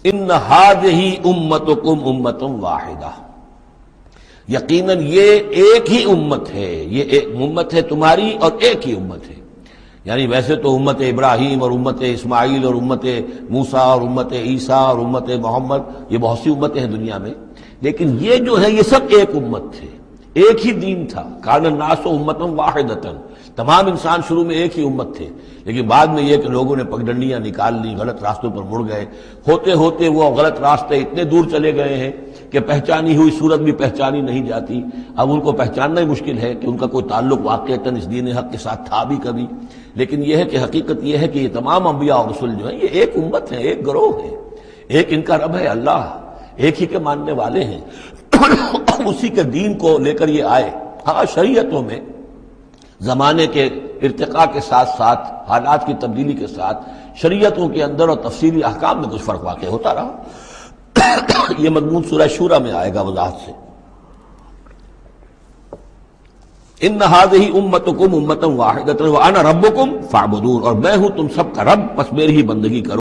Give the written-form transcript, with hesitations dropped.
ان ھذہ امتکم امۃ واحدہ، یقیناً یہ ایک ہی امت ہے، یہ ایک امت ہے تمہاری اور ایک ہی امت ہے۔ یعنی ویسے تو امت ابراہیم اور امت اسماعیل اور امت موسیٰ اور امت عیسیٰ اور امت محمد، یہ بہت سی امتیں ہیں دنیا میں، لیکن یہ جو ہے یہ سب ایک امت تھے، ایک ہی دین تھا۔ کان الناس امۃ واحدۃ، تمام انسان شروع میں ایک ہی امت تھے، لیکن بعد میں یہ کہ لوگوں نے پگڈنڈیاں نکال لی، غلط راستوں پر مڑ گئے، ہوتے ہوتے وہ غلط راستے اتنے دور چلے گئے ہیں کہ پہچانی ہوئی صورت بھی پہچانی نہیں جاتی۔ اب ان کو پہچاننا ہی مشکل ہے کہ ان کا کوئی تعلق واقعتاً اس دین حق کے ساتھ تھا بھی کبھی، لیکن یہ ہے کہ حقیقت یہ ہے کہ یہ تمام انبیاء اور رسول جو ہیں یہ ایک امت ہیں، ایک گروہ ہے، ایک ان کا رب ہے اللہ، ایک ہی کے ماننے والے ہیں، اسی کے دین کو لے کر یہ آئے۔ ہاں شریعتوں میں زمانے کے ارتقاء کے ساتھ ساتھ، حالات کی تبدیلی کے ساتھ شریعتوں کے اندر اور تفصیلی احکام میں کچھ فرق واقع ہوتا رہا، یہ مضمون سورہ شورى میں آئے گا وضاحت سے۔ ان ھذہ امتکم امۃ واحدۃ وانا ربکم فاعبدون، اور میں ہوں تم سب کا رب، بس میری ہی بندگی کرو۔